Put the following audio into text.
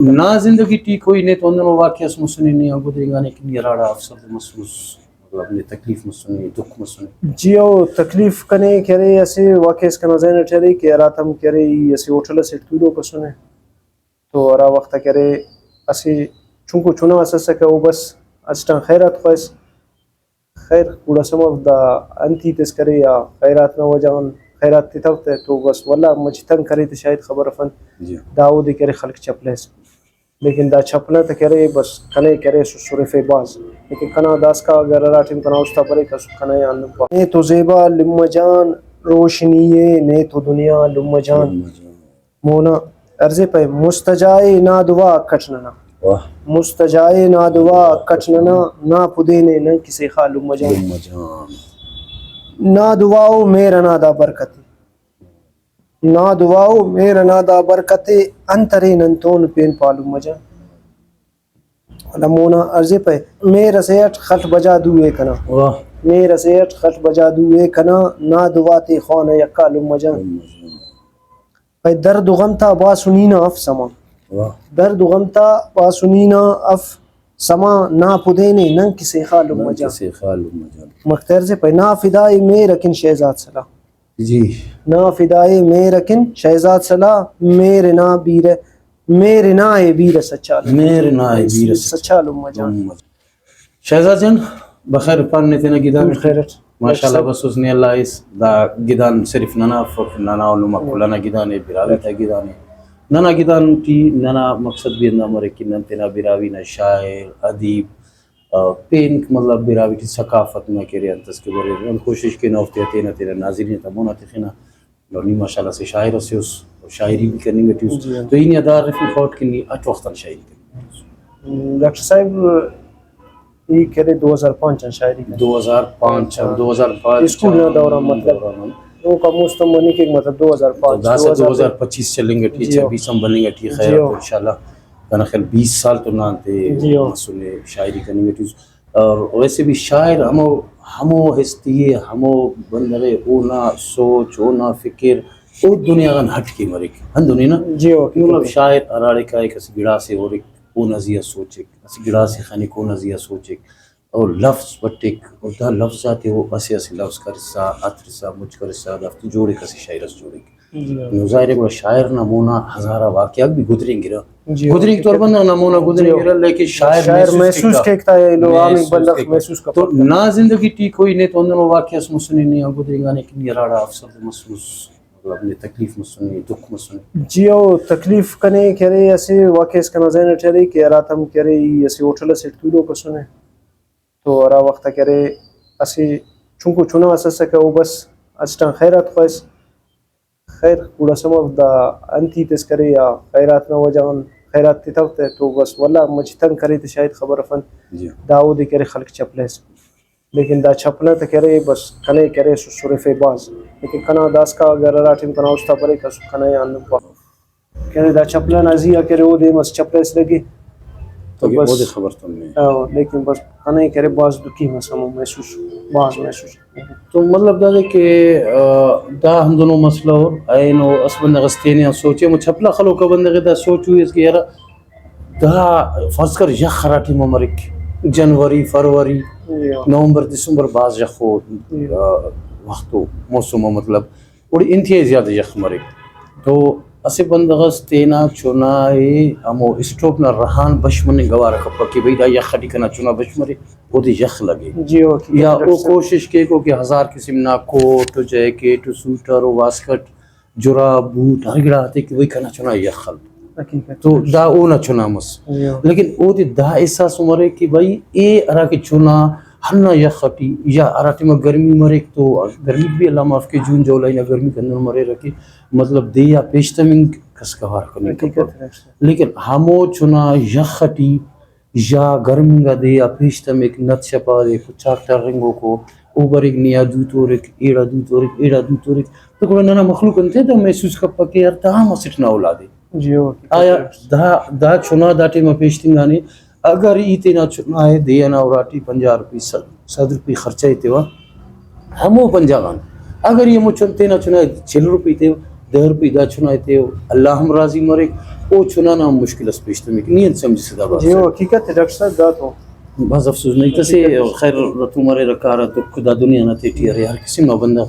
نہ زندگی ٹھیک ہوئی نہیں تو اندر واقعہ مسنی نہیں گزریں کہ نہیں راڑا افسر محسوس مطلب نے تکلیف مسنی دکھ مسنی جی او تکلیف کنے کرے ایسے واقعہ اس کا نظر ٹھہرے کہ راتم کرے ایسے ہوٹل سے تودو پسنے تو ارا وقت کرے اسی چونکو چنا اسس کہ وہ بس اچھا خیرات خوش خیر پورا سمو دا انتی تس کرے یا خیرات نہ وجہن خیرات تتوتے تو بس والله مجتن کرے تو شاید خبر فن داود کرے خلق چپلس لیکن دا چھپنا تو کرے بس کنے کرے سرف باز لیکن کنا داس کا اگر راٹم کنا استا پرے کس کنے ان نے تو زیبا لم جان روشنی نے تو دنیا لم جان مونا عرض پہ مستجائے نا دعا کٹنا مستجائے نا دعا کٹنا نا پدینے نہ کسی خال لم جان نا دعاؤ میرا نادا برکت نا دعاؤ میرا نادا برکت انترے ننتون پین پالو مجا لمونا عرض پہ میرا سیٹ خط بجا دوئے کنا میرا سیٹ خط بجا دوئے کنا نا دعاتی خوانا یکا لم مجا پہ درد و غم تا با سنینا اف سما درد و غم تا با سنینا اف سما نا پدینے نن کسی خال لم مجا مختار سے پہ نا فدائی میرا کن شہزاد صلاح جی نا فدائے میرکن شہزاد صلاح میرے نا بیر میرے نا بیر سچا میرے نا بیر سچا لما جان شہزاد جان بخیر پاننے تینا گیدان خیرت ماشاءاللہ بس اس نے اللہ اس دا گیدان صرف ننا فوق ننا علوم کلنا گیدانے براوی تا گیدانے ننا گیدان تی ننا مقصد بھی اندہ مرکی نن تینا براوی نا شاعر ادیب پین مطلب براوی تی ثقافت میں کرے انتس کے بارے ان کوشش کے نوفتے تینا تینا ناظرین تمونا تخینا لونی ماشاءاللہ سے شاعر سے اس شاعری بھی کرنے گا تیوس تو انہی ادار رفی فوٹ کنی اچھ وقتاً شاعری کرنے ڈاکٹر صاحب یہ کرے 2005 شاعری 2005 اسکول نہ دورہ مطلب وہ کا موستم بنی کہ مطلب 2005 2025 چلیں گے ٹھیک ہے 20 ہم بنیں گے ٹھیک ہے انشاءاللہ کہنا خیل 20 سال تو نانتے مسئلے شاعری کرنے گے ٹھیک اور ویسے بھی شاعر ہمو ہستی ہمو بندرے اونا سوچ اونا فکر او دنیا گن ہٹ کے مرک ہن دنیا نا مطلب شاعر اراڑے کا ایک اسی گڑا سے اور ایک او نظیہ سوچک اسی گڑا سے خانی کو نظیہ سوچک اور لفظ بٹک اور دا لفظ آتے وہ اسی لفظ کرسا اترسا مجھ کرسا دفت جوڑے کسی شاعر اس جوڑے نظاہرے کو شاعر نمونہ ہزارہ واقعہ بھی گدریں گرا گدریں کی طور بندہ نمونہ گدریں گرا لیکن شاعر محسوس کہتا ہے لوگ عامی بندہ محسوس کرتا تو نہ زندگی ٹھیک ہوئی نہیں تو اندر واقعہ مسنی نہیں گدریں گانے کی نہیں راڑا افسر محسوس اپنے تکلیف مسنی دکھ مسنی جی او تکلیف کنے کرے ایسے واقعہ اس کا نظر ٹھہرے کہ راتم کرے ایسے ہوٹل سے تودو پسنے تو ارا وقت کرے اسی چونکو چنا اسس کہ وہ بس اچھا خیرات خوش خیر پورا سمو دا انتی تس کرے یا خیرات نہ وجہن خیرات تتوتے تو بس والله مجتن کرے تو شاید خبر فن داود کرے خلق چپلس لیکن دا چھپنا تو کرے بس کنے کرے سرف باز لیکن کنا داس کا اگر راٹم کنا استا پرے کس کنے ان کرے دا چھپنا نازیہ کرے او دے مس چپلس لگی تو بس خبر تم نے لیکن بس کنے کرے باز دکی مسمو محسوس باز محسوس تو مطلب دا کہ دا ہم دونوں مسئلہ ہو اینو اس بندہ غستینی سوچے مو چھپلا خلو کا بندہ دا سوچو اس کہ یار دا فرض کر یخ خراٹی ممرک جنوری فروری نومبر دسمبر باز یخو وقتو موسم مطلب اور انتہائی زیادہ یخ مرک تو اسے بندغس تینا چنائے ہمو اسٹوپ نہ رہان بشمن گوارا کپا کہ بھئی دا یخ خٹی کنا چنا بشمرے وہ دی یخ لگے یا او کوشش کے کو کہ ہزار قسم نا کوٹ جیکٹ سوٹر واسکٹ جراب بوٹ ہر گڑا آتے کہ وہی کنا چنا یخ خل تو دا او نہ چنا مس لیکن او دی دا احساس مرے کہ بھئی اے ارا کے چنا ہننا یخ خٹی یا ارا ٹیما گرمی مرے تو گرمی بھی اللہ معاف کے جون جولائی نہ گرمی کے اندر مرے رکھے مطلب دے یا پیشتمین کس کہار کرنے لیکن ہمو چنا یخ خٹی یا گرمی گا دے یا پیشتم ایک نت شپا دے چاکٹر رنگوں کو اوبر ایک نیا دوتورک ایڑا دوتورک ایڑا دوتورک تو کوئی نانا مخلوق انتے تو محسوس کپا کہ یار تا ہم اسٹ نہ اولادے آیا دا چنا دا ٹیما پیشتنگانے اگر ایتے نہ چنا ہے دے نا اوراٹی 50 روپی 100 روپی خرچہ ایتے وا ہمو 50 گان اگر یہ مو چنتے نہ چنا ہے 6 روپی تے 10 روپی دا چنا ایتے اللہ ہم راضی مرے او چنانه مشکل است پیش تمی نیت سمجھ سدا بات جی وہ حقیقت ہے ڈاکٹر صاحب دا تو بعض افسوس نہیں تسے خیر تمہارے رکارہ تو خدا دنیا نہ تیٹی ارے ہر کسی نو بندہ